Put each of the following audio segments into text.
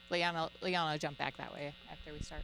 Leon will jump back that way after we start.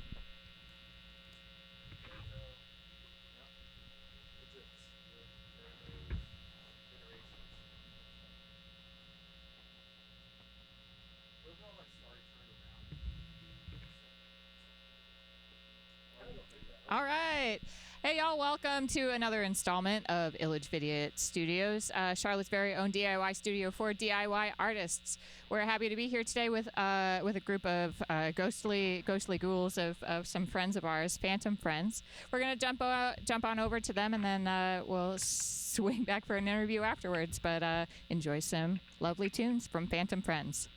All right. Hey, y'all. Welcome to another installment of Illage Vidiot Studios, Charlotte's very own DIY studio for DIY artists. We're happy to be here today with a group of ghostly ghouls of some friends of ours, phantom friends. We're going to jump on over to them, and then we'll swing back for an interview afterwards. But enjoy some lovely tunes from Phantom Friends.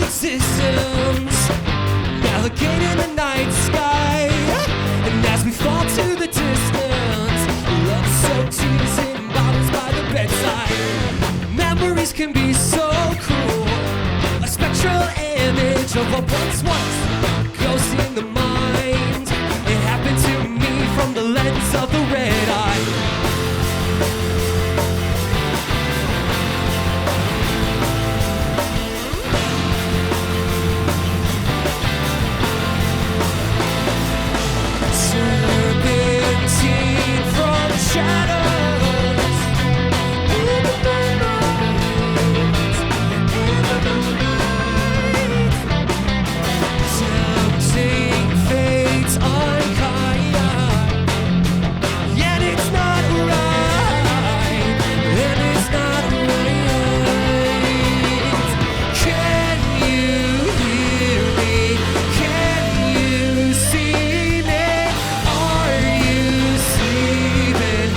Systems navigating the night sky, and as we fall to the distance, love-soaked tears in bottles by the bedside. Memories can be so cruel, a spectral image of what once was ghost in the mind. It happened to me from the lens of the red eye. Shadows in the moonlight, tempting fate's unkind, yet it's not right, and it's not right. Can you hear me? Can you see me? Are you sleeping?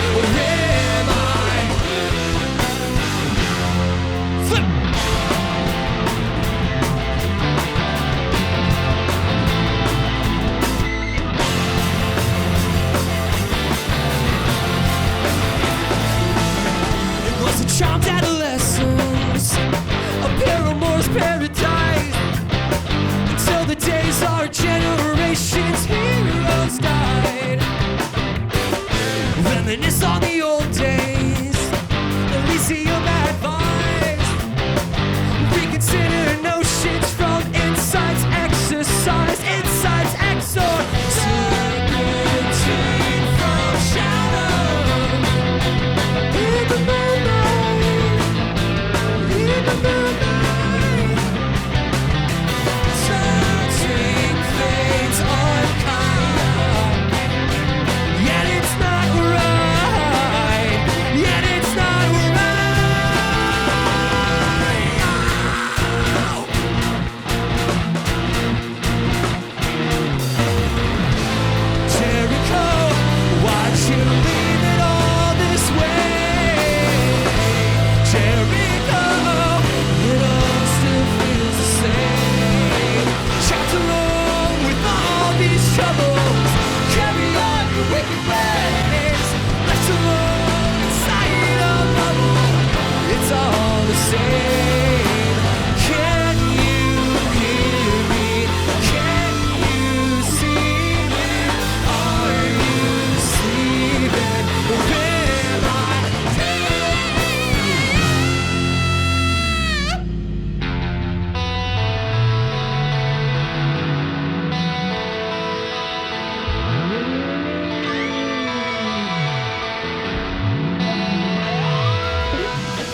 Charmed adolescence, a paramour's paradise, until the days our generation's heroes died. Reminisce on the old days, Elysium advice, reconsider notions from insights exercise, insights exorcise. Serpentine from shadow in the moonlight, in the moonlight, searching fate's unkind, yet it's not right, yet it's not right. Jerico, why'd you leave it all this way? Jerico, it all still feels the same. Trapped alone with all these troubles, carry on your wicked ways. Left alone inside a bubble, it's all the same. Can you hear me? Can you see me? Are you sleeping? Or am I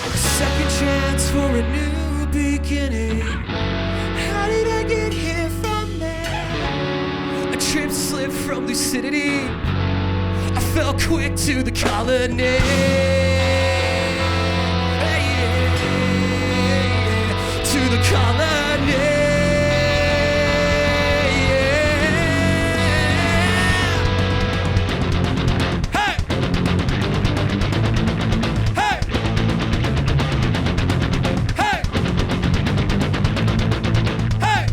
a second chance for a new beginning? How did I get here from there? A trip slip from lucidity, I fell quick to the colony. To the colony. Hey! Hey! Hey! Hey!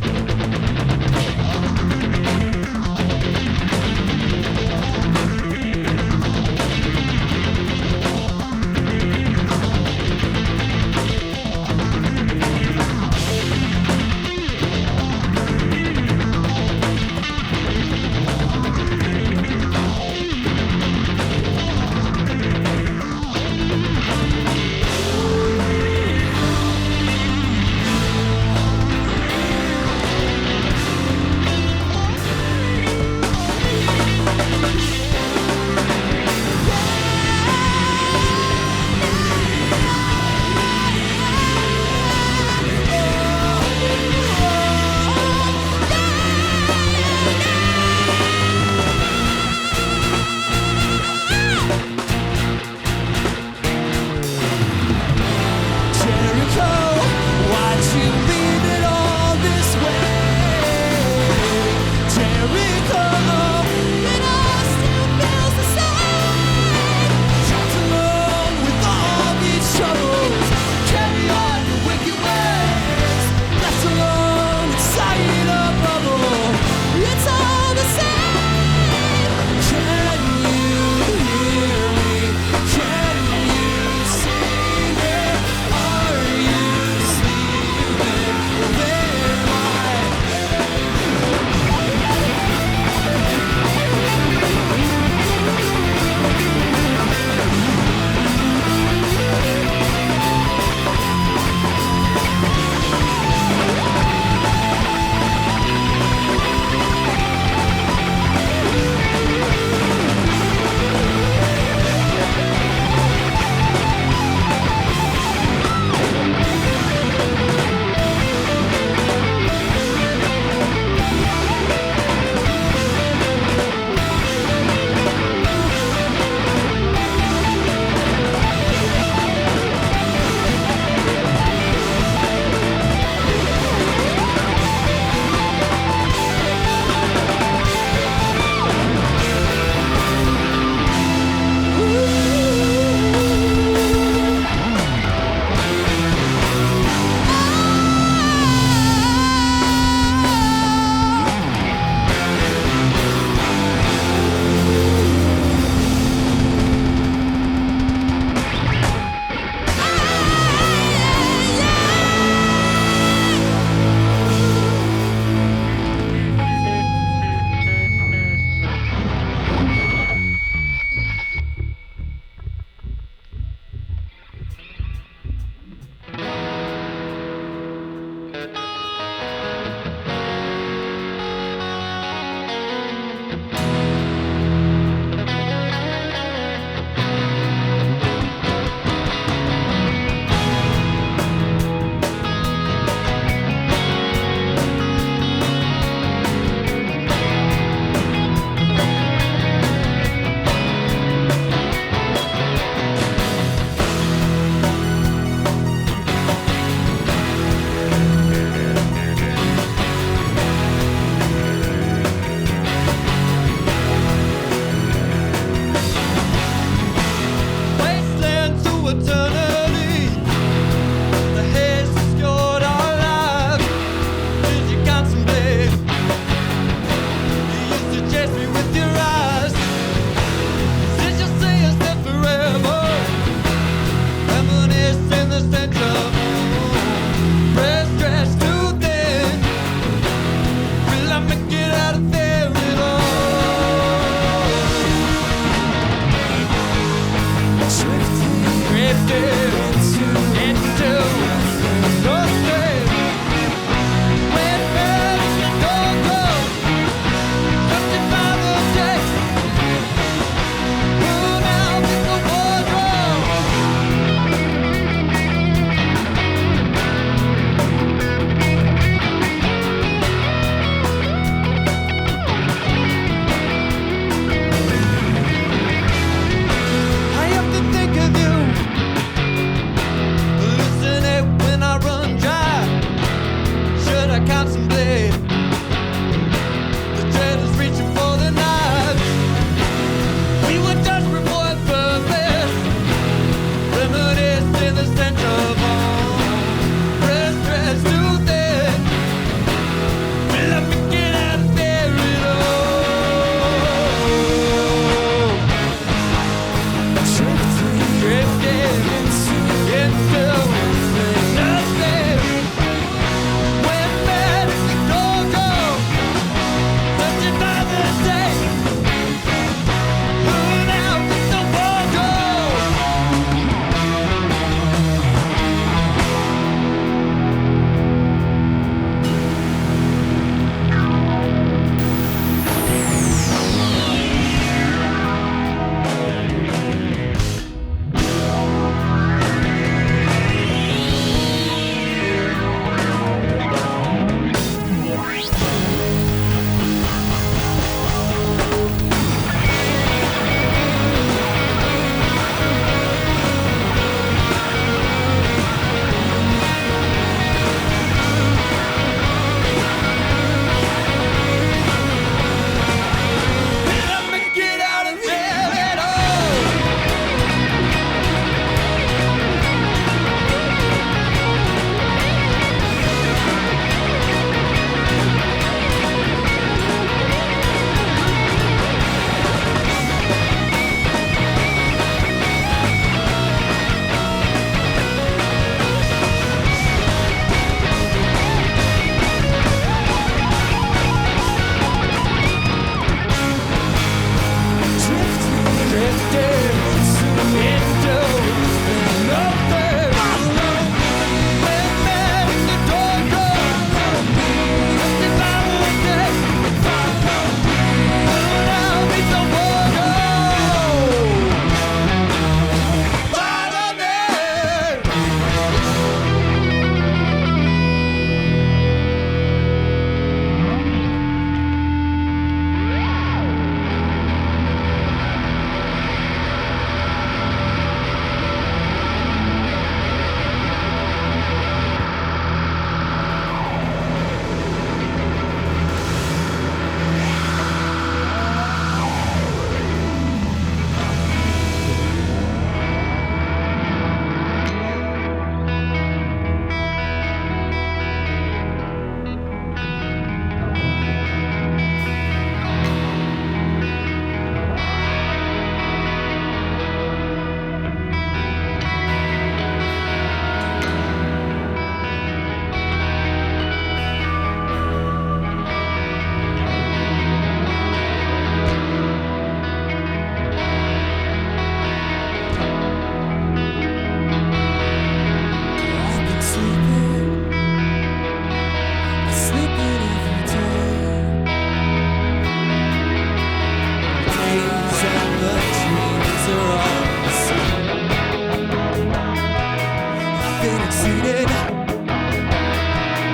it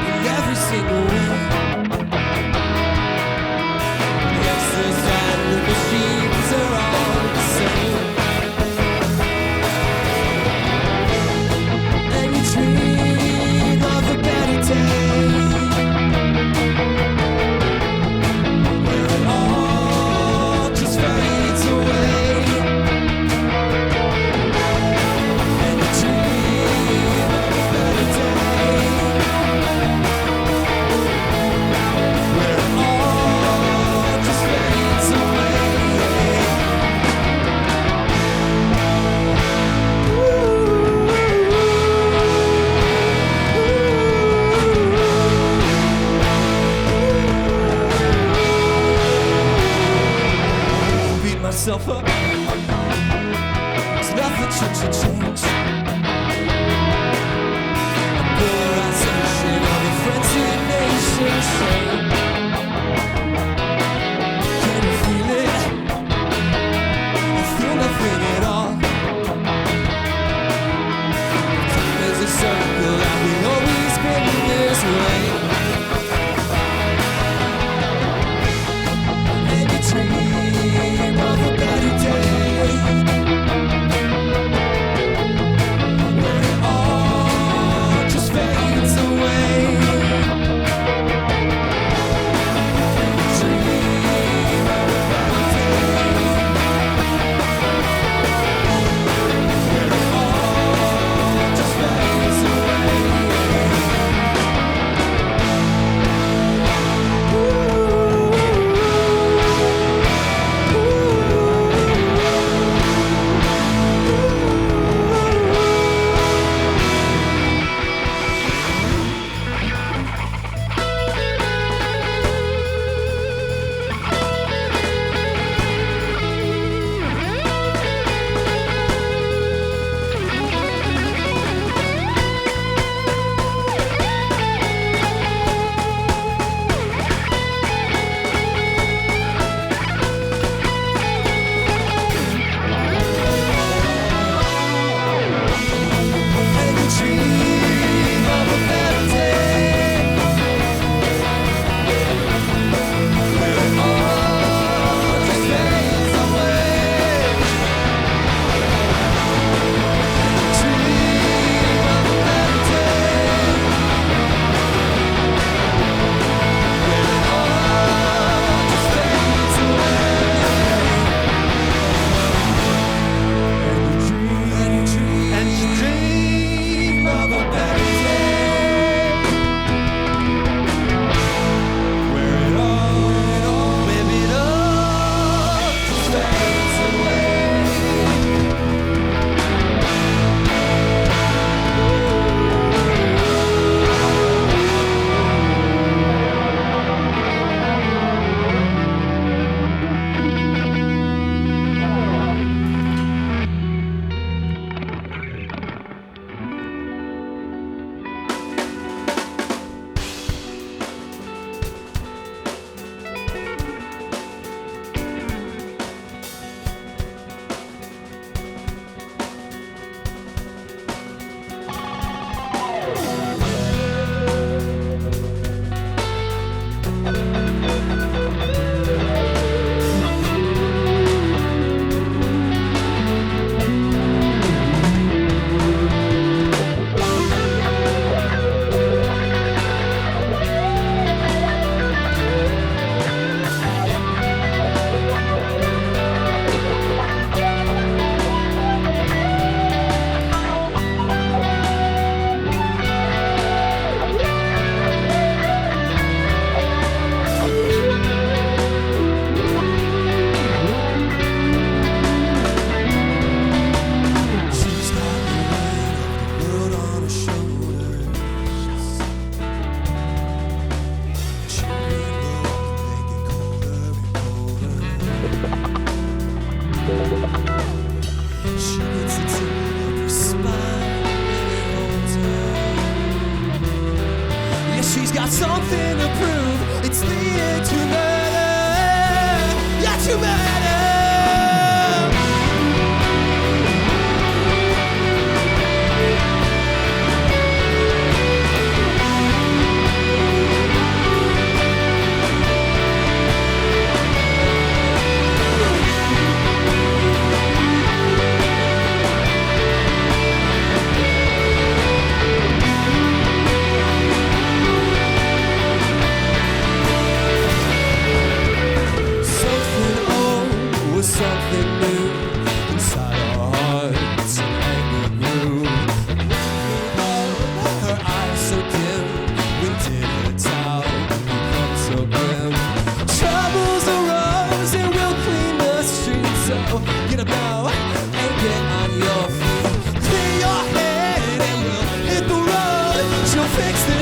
in every single way. The extras and the machines are all the same. And you dream of a better day, where it all just fades away. And you dream of a better day, where it all just fades away. Beat myself up, 'cause nothing should change. A polarization of a frenzied nation shame. Can you feel it? I feel nothing at all. Time is a circle and we've always been this way. And you dream of a better day, where it all just fades away. And you dream of a better day, where it all just fades away. And you dream of a better day, where it all just fades away. Dream of a better day, where it all just fades away. And you dream of a better day, where it all just fades away. She's got the weight of the world on her shoulders. She reloads, they get colder and colder. She gets a tingle up her spine when it holds her. Yeah, she's got something to prove. It's the end to murder. Yeah, to murder.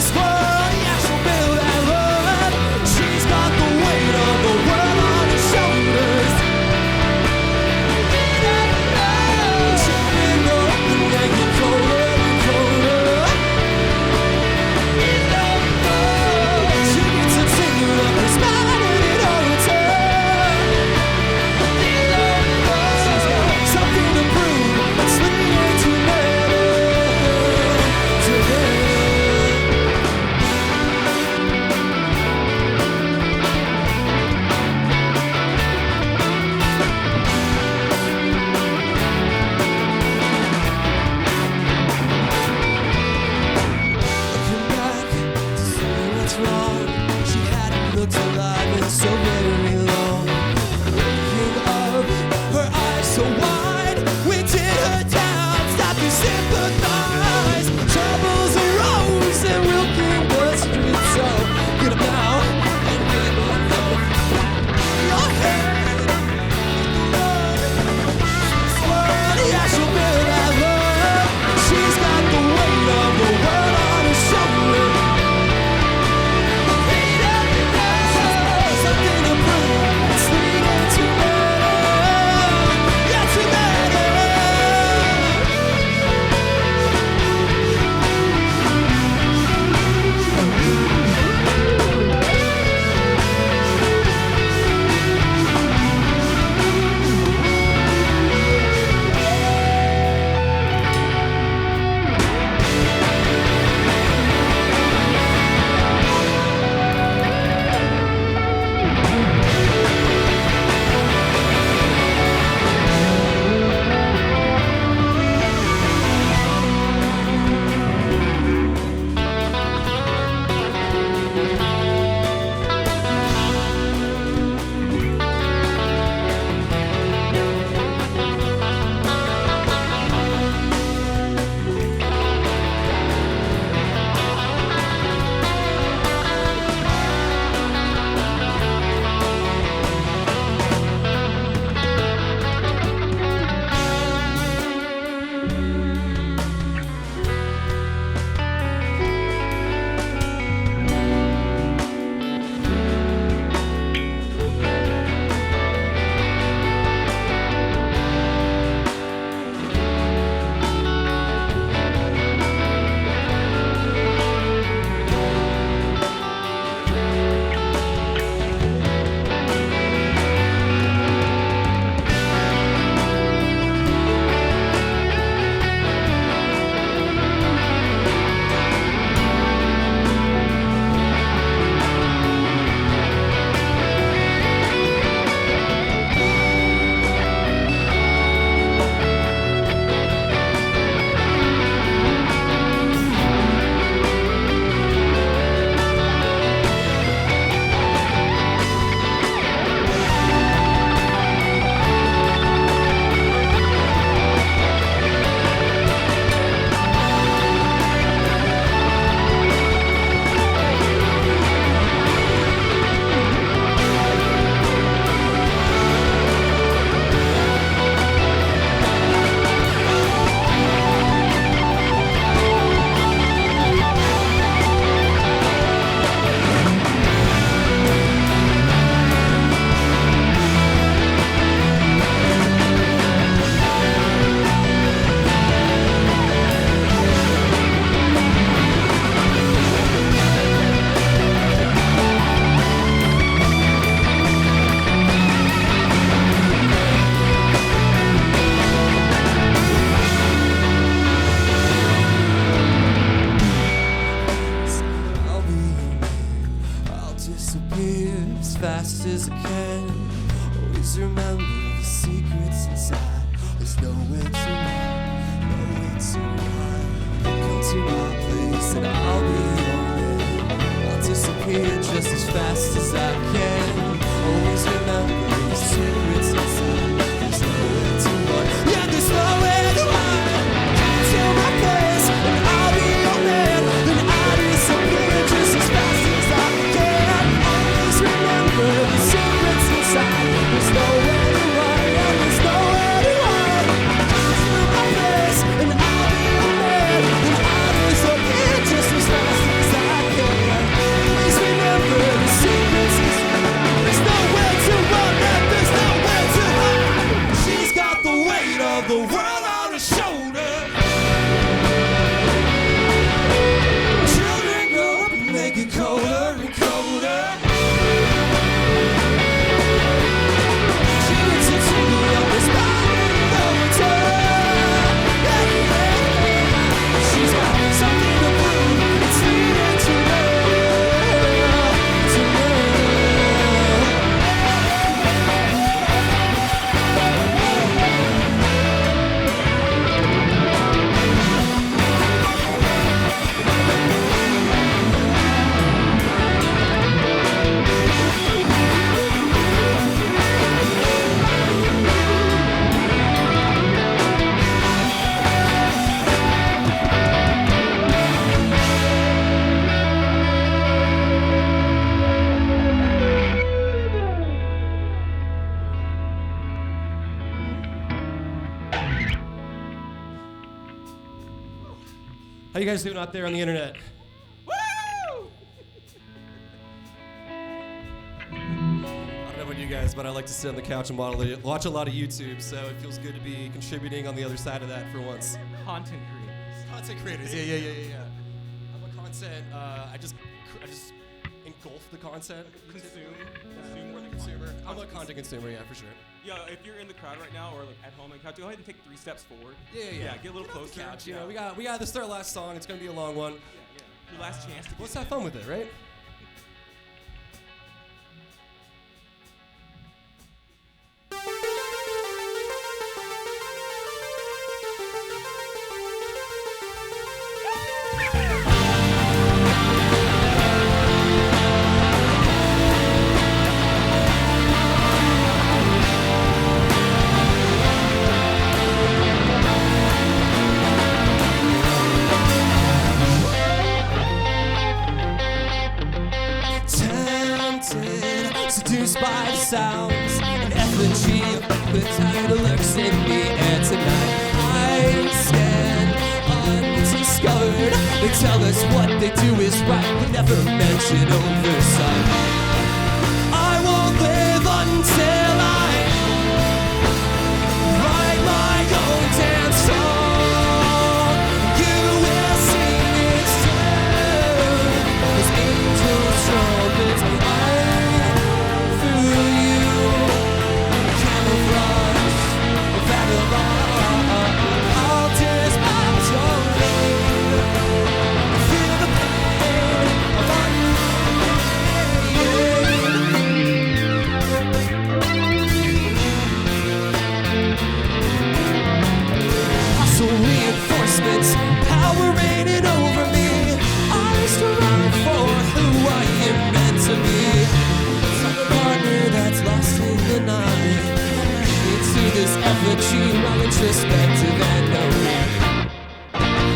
this world, yeah, she'll build that road. She's got the weight of the world on her shoulders. She'll bring her up and make it colder and colder. She gets a tingle up her spine and it hurts her. She's got something to prove, it's leading to better today. Looking back to see what's wrong, she hadn't looked alive in so very long. Waking up, her eyes so wide, we did her down, stopped to sympathize. Troubles arose and Wilking was street, so get up now and get on up. Your head, this world, yeah, she'll build that love. She's got the weight of the world on her shoulder. Something to prove, it's leading to better, yeah, to better. Fast as I can. Always remember the secrets inside. There's nowhere to run, nowhere to hide. Come to my place and I'll be your man. I'll disappear just as fast as I can. Always remember the secrets inside. There's nowhere to run, yeah, there's nowhere to hide. Come to my place and I'll be your man. Then I'll disappear just as fast as I can. Always remember the secrets inside. There's nowhere to run, yeah, there's nowhere to hide. Come to my place and I'll be your man. Then I'll disappear just as fast as I can. you guys doing out there on the internet? Woo! I don't know about you guys, but I like to sit on the couch and watch a lot of YouTube, so it feels good to be contributing on the other side of that for once. Content creators. Content creators, yeah. I'm a content, I just engulf the content. Consume More than consumer. I'm a content consumer, yeah, for sure. Yeah, if you're in the crowd right now or like at home on the couch, go ahead and take 3 steps forward. Yeah. Get a little closer. Couch, you know, we got this is our last song. It's gonna be a long one. Yeah. Your last chance to Let's have fun with it, right? Seduced by the sounds and effigy of the title lurks in the air tonight. I stand undiscovered. They tell us what they do is right, but never mention oversight. I won't live until I write my own damn song. You will sing its tune as angels trumpets. Power reigning over me. I strive for who I am meant to be. It's like a partner that's lost in the night. Into this effigy, while introspective and knowing.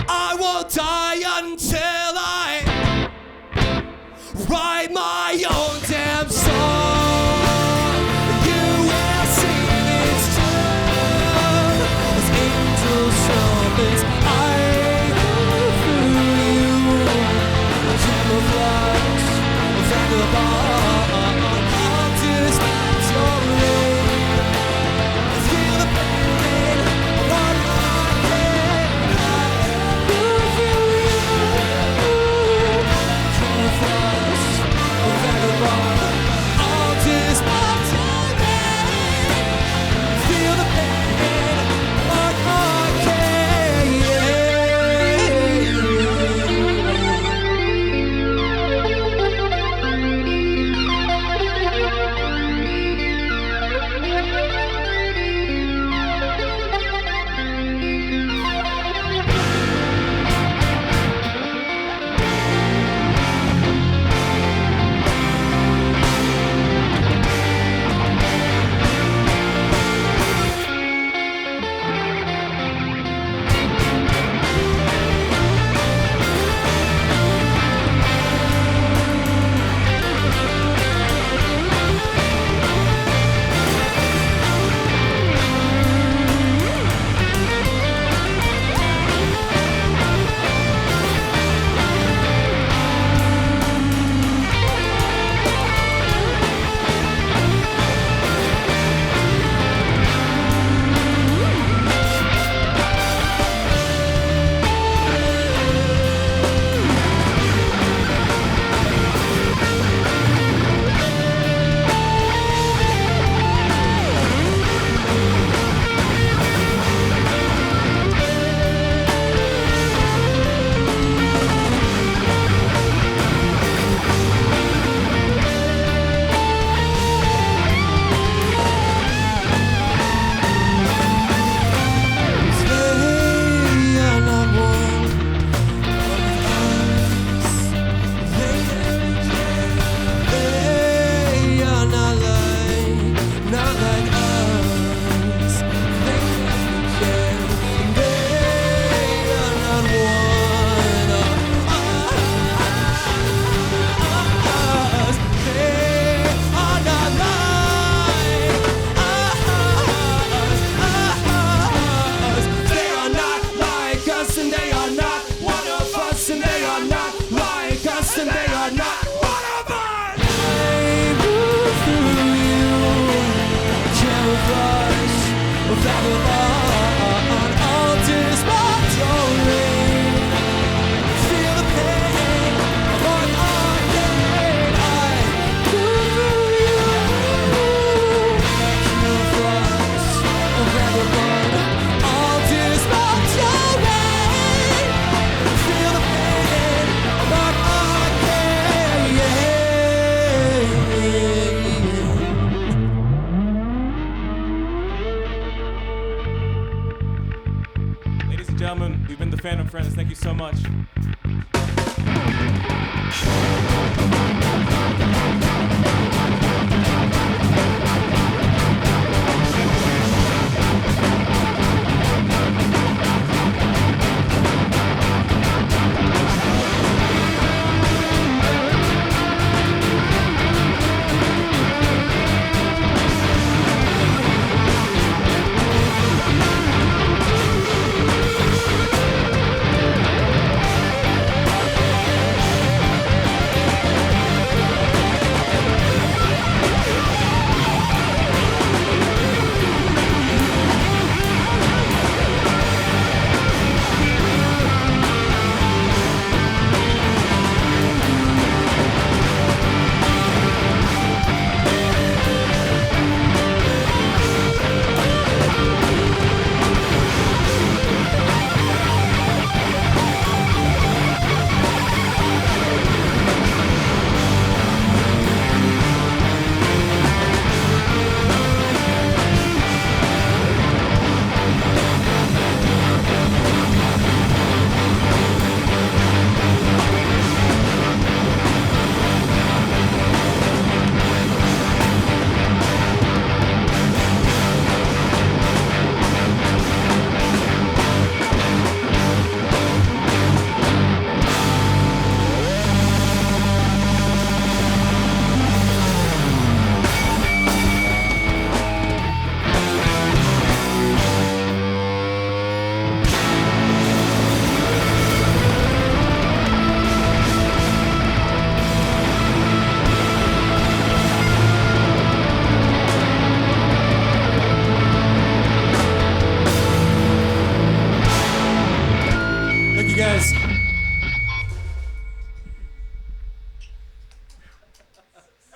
I won't die until I write my own damn song. You will sing its tune as angels trumpets. Phantom Friends. Thank you so much.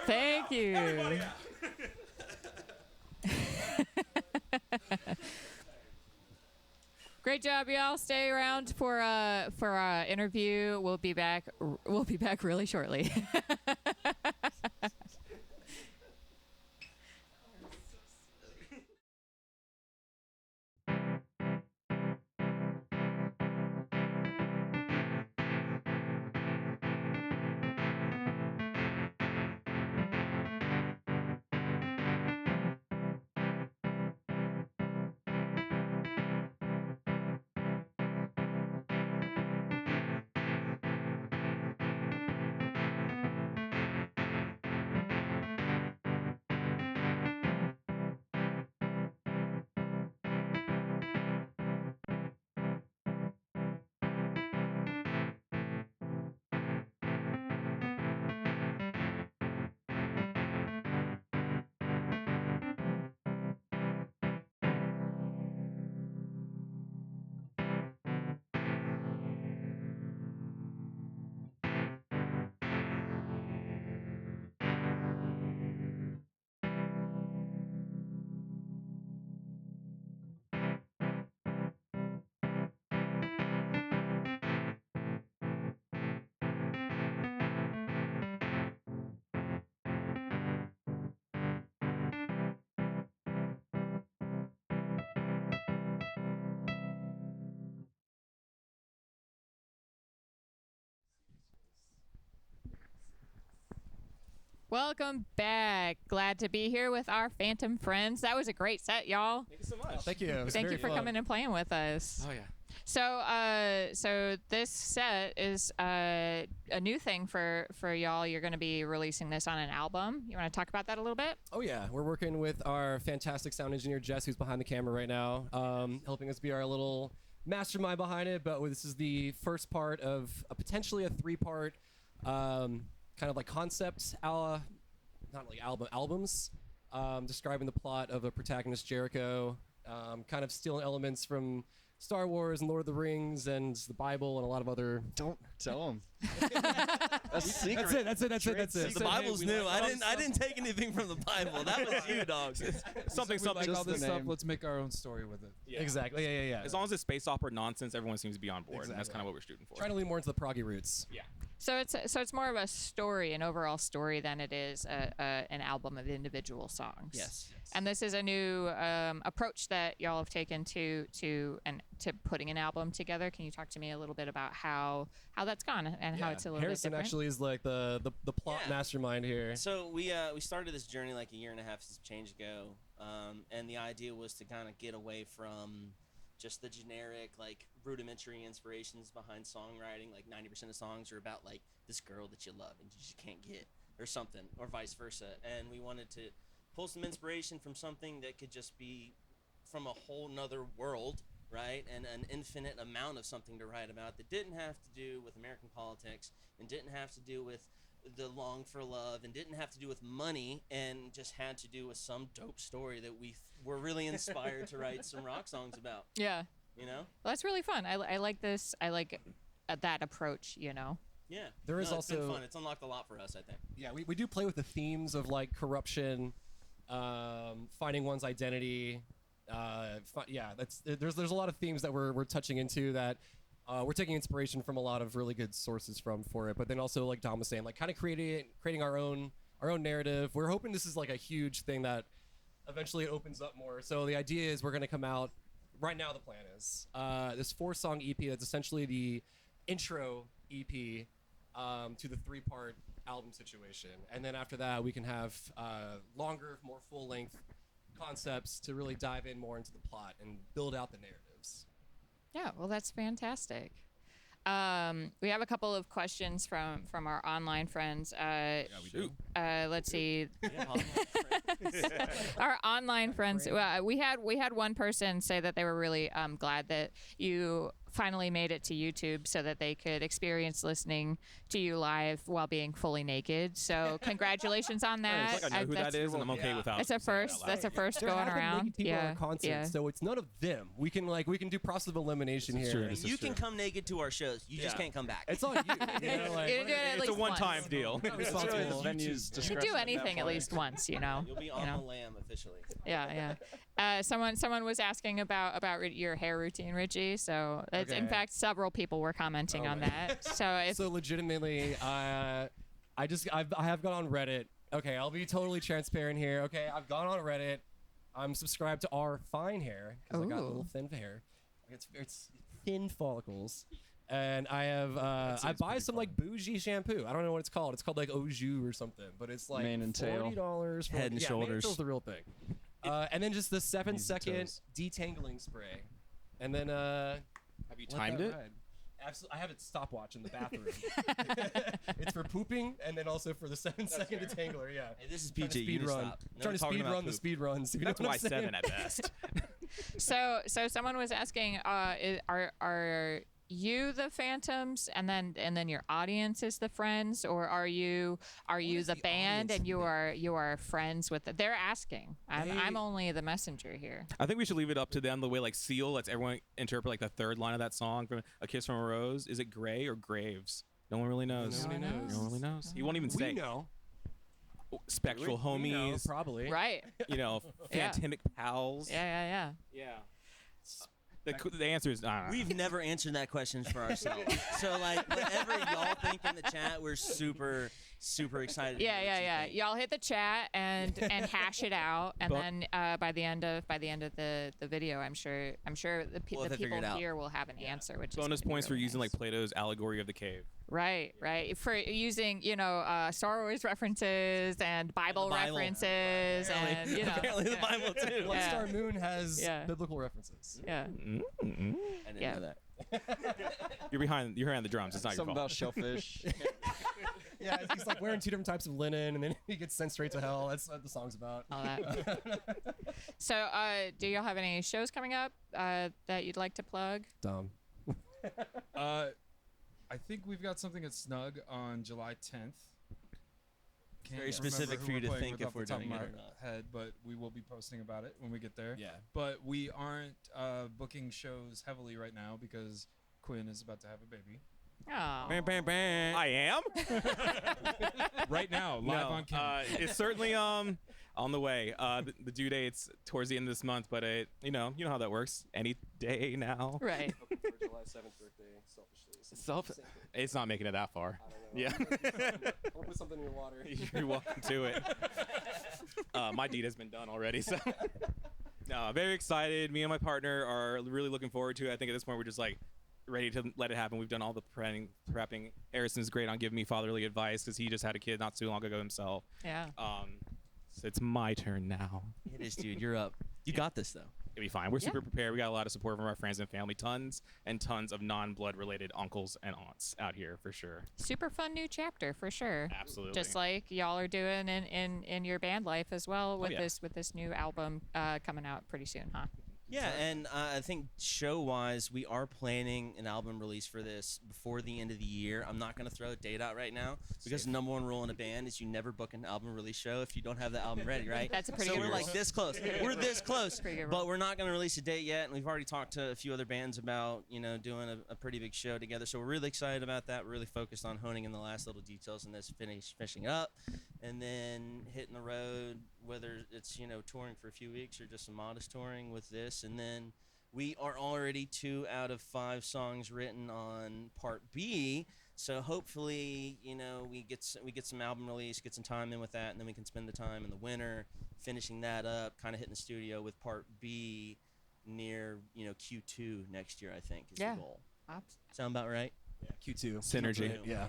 Thank you. Great job, y'all. Stay around for our interview. We'll be back really shortly. Welcome back. Glad to be here with our Phantom friends. That was a great set, y'all. Thank you so much. Thank you. Thank you for coming and playing with us. Oh, yeah. So this set is a new thing for y'all. You're going to be releasing this on an album. You want to talk about that a little bit? Oh yeah, we're working with our fantastic sound engineer Jess, who's behind the camera right now, helping us be our little mastermind behind it. But this is the first part of potentially a 3-part kind of like concept, not like albums, describing the plot of a protagonist, Jerico, kind of stealing elements from Star Wars and Lord of the Rings and the Bible and a lot of other. Don't tell them. That's secret. That's it. The Bible's new. I didn't take anything from the Bible. That was you, dogs. Something. Like all this stuff. name. Let's make our own story with it. Yeah. Exactly. Yeah. As long as it's space opera nonsense, everyone seems to be on board, and that's Exactly. kind of what we're shooting for. Trying to lean more into the proggy roots. Yeah. So it's more of a story, an overall story, than it is an album of individual songs. Yes. And this is a new approach that y'all have taken to putting an album together. Can you talk to me a little bit about how that's gone and how it's a little Harrison bit different? actually is like the plot mastermind here. So we started this journey like a year and a half since change ago, and the idea was to kind of get away from just the generic like rudimentary inspirations behind songwriting. Like 90% of songs are about like this girl that you love and you just can't get, or something, or vice versa. And we wanted to pull some inspiration from something that could just be from a whole nother world, right? And an infinite amount of something to write about that didn't have to do with American politics and didn't have to do with the long for love and didn't have to do with money, and just had to do with some dope story that we were really inspired to write some rock songs about. Yeah. You know? Well, that's really fun. I like this. I like that approach, you know? Yeah. There is it's been also- fun. It's unlocked a lot for us, I think. Yeah, we do play with the themes of like corruption, finding one's identity. There's a lot of themes that we're touching into that we're taking inspiration from a lot of really good sources for it. But then also, like Dom was saying, like kind of creating our own narrative. We're hoping this is like a huge thing that eventually it opens up more. So the idea is we're going to come out. Right now, the plan is this 4-song EP that's essentially the intro EP to the 3-part album situation, and then after that we can have longer, more full-length concepts to really dive in more into the plot and build out the narratives. Yeah, well, that's fantastic. We have a couple of questions from our online friends. Let's see. Our online friends. We had one person say that they were really glad that you finally made it to YouTube so that they could experience listening to you live while being fully naked. So congratulations on that. It's like I know who that is, and I'm okay without. That's a first. That's a first There going have been around. naked people Yeah. on concert, Yeah. so it's none of them. We can do process of elimination here. true. You can come naked to our shows. You just Yeah. can't come back. It's on you. You know, like, You do it at It's least a one-time once. deal. not responsible. Venue's You can do anything at least once, you know. You'll be on the lam officially. Yeah. Someone was asking about your hair routine, Richie. So that's in Okay. fact several people were commenting on that. So if So legitimately, I have gone on Reddit. Okay, I'll be totally transparent here. Okay, I've gone on Reddit. I'm subscribed to our fine hair because I got a little Ooh. thin hair. It's thin follicles, and I have I buy some like bougie shampoo. I don't know what it's called. It's called like Au Jus or something, but it's like Mane and tail. $40 for Head and Mane shoulders. tail's the real thing. And then just the 7-second toes. detangling spray, and then have you timed it? Absolutely, I have it stopwatch in the bathroom. It's for pooping and then also for the 7-second detangler. Yeah. Hey, this is Trying to PG. You speed need to run. stop. No Trying to talking speed about run the poop. speed runs. If you That's know why what I'm saying. 7 at best. so someone was asking, are you the Phantoms and then your audience is the friends, or are you is the the band audience and you are friends with the, they're asking. I'm only the messenger here. I think we should leave it up to them the way like Seal lets everyone interpret like the third line of that song from A Kiss from a Rose. Is it Gray or Graves? No one really knows. Nobody knows. No one really knows. He won't even We say. know. Spectral We know, homies. probably. Right. You know, Yeah. phantemic pals. Yeah. Yeah. The answer is I don't know. We've never answered that question for ourselves. So like whatever y'all think in the chat, we're super excited. to hear what you Yeah. think. Y'all hit the chat and hash it out, and then by the end of the video, I'm sure the We'll have the it figured people out. here will have an answer. Which Bonus is gonna be points for really using nice. like Plato's allegory of the cave. Right. For using, Star Wars references and Bible Bible. references and, Apparently the Bible too. Bloodstar Moon has Yeah. biblical references. Yeah. I didn't Yeah. know that. You're behind the drums. It's not Something your about fault. shellfish. Yeah, he's like wearing 2 different types of linen, and then he gets sent straight to hell. That's what the song's about. All that. So, do y'all have any shows coming up that you'd like to plug? Dumb. I think we've got something at Snug on July 10th. Can't Very remember specific who for you to we're playing think with if off we're the top doing of it or my not. head, but we will be posting about it when we get there. Yeah. But we aren't booking shows heavily right now because Quinn is about to have a baby. Oh. I am. Right now, live on camera. It's certainly On the way. The due date's towards the end of this month, but you know how that works. Any day now. Right. For July 7th birthday, selfishly. It's not making it that far. Yeah. I'll put something in your water. You're welcome to it. My deed has been done already, so. No, very excited. Me and my partner are really looking forward to it. I think at this point we're just like ready to let it happen. We've done all the prepping. Harrison's great on giving me fatherly advice because he just had a kid not too long ago himself. Yeah. So it's my turn now. It is, dude. You're up. You got this, though. It'll be fine. We're Yeah. super prepared. We got a lot of support from our friends and family. Tons and tons of non-blood related uncles and aunts out here for sure. Super fun new chapter for sure. Absolutely. Just like y'all are doing in your band life as well with yeah. this new album coming out pretty soon, huh? Yeah, and I think show-wise, we are planning an album release for this before the end of the year. I'm not going to throw a date out right now because the number one rule in a band is you never book an album release show if you don't have the album ready, right? That's a pretty so good we're rule. like this close. We're this close, Pretty good but rule. we're not going to release a date yet. And we've already talked to a few other bands about doing a pretty big show together. So we're really excited about that. We're really focused on honing in the last little details in this, finishing up, and then hitting the road. Whether it's touring for a few weeks or just some modest touring with this, and then. We are already 2 out of 5 songs written on part B, so hopefully, we get some album release, get some time in with that, and then we can spend the time in the winter finishing that up, kind of hitting the studio with part B near Q2 next year. I think is Yeah. the goal. Sound about right? Q2. Synergy. Yeah.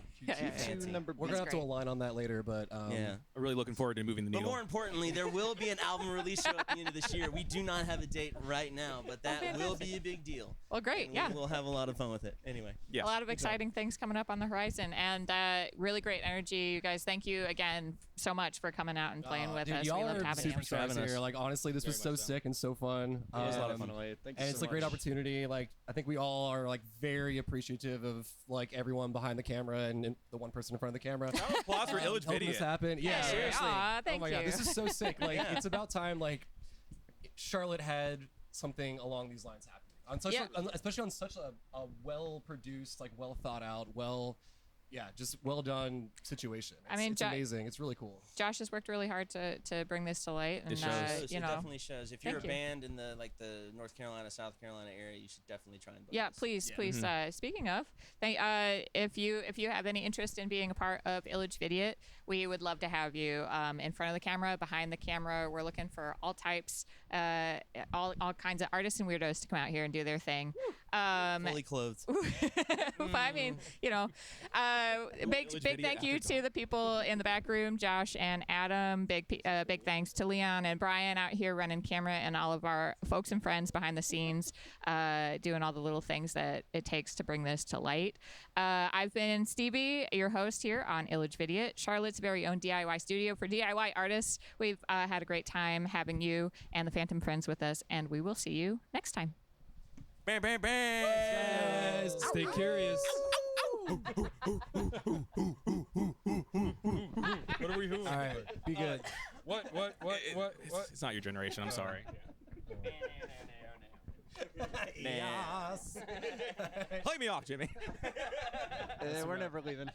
Fancy. We're gonna have to align on that later, but Yeah. I'm really looking forward to moving the But needle. more importantly, there will be an album release show at the end of this year. We do not have a date right now, but that will be a big deal. Well, great. And Yeah. We'll have a lot of fun with it. Anyway. Yes. A lot of exciting things coming up on the horizon, and really great energy, you guys. Thank you again so much for coming out and playing with Dude, us. y'all We loved are having super you. stars having us. here. Like honestly, this was Very so much so. sick and so fun. It was a lot of fun to play. Thank you And so it's a great much. opportunity. Like I think we all are like very appreciative of like everyone behind the camera and the one person in front of the camera. Round of applause for Illage helping this Vidiot. happen. Yeah, Hey, seriously. aw, thank oh my you. god, this is so sick. Like Yeah. it's about time. Like Charlotte had something along these lines happen. On such Yeah. especially on such a well produced, like well thought out, just well done situation. I mean, it's Jo- amazing. It's really cool. Josh has worked really hard to bring this to light, and shows. It you know, definitely shows. If you're Thank a you. band in the North Carolina, South Carolina area, you should definitely try and book yeah, this. please, Yeah. please. Speaking of, if you have any interest in being a part of Illage Vidiot, we would love to have you in front of the camera, behind the camera. We're looking for all types, all kinds of artists and weirdos to come out here and do their thing. Fully clothed. But I mean, big Village big Vidiot thank you after to the people in the back room, Josh and Adam. Big thanks to Leon and Brian out here running camera, and all of our folks and friends behind the scenes, doing all the little things that it takes to bring this to light. I've been Stevie, your host here on Illage Vidiot, Charlotte's very own DIY studio for DIY artists. We've had a great time having you and the Phantom Friends with us, and we will see you next time. Bam, bam, bam. Guys, Stay curious. What are we hooing? all right, be good. What? It's not your generation. I'm sorry. Yes. Play me off, Jimmy. We're never leaving.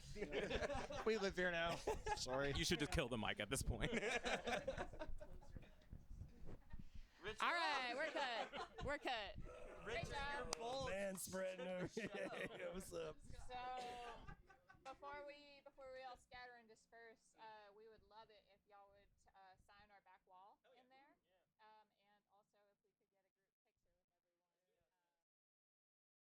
We live here now. Sorry. You should just kill the mic at this point. All right, we're cut. We're cut. Great job. Man spreading over. What's up? So before we all scatter and disperse, we would love it if y'all would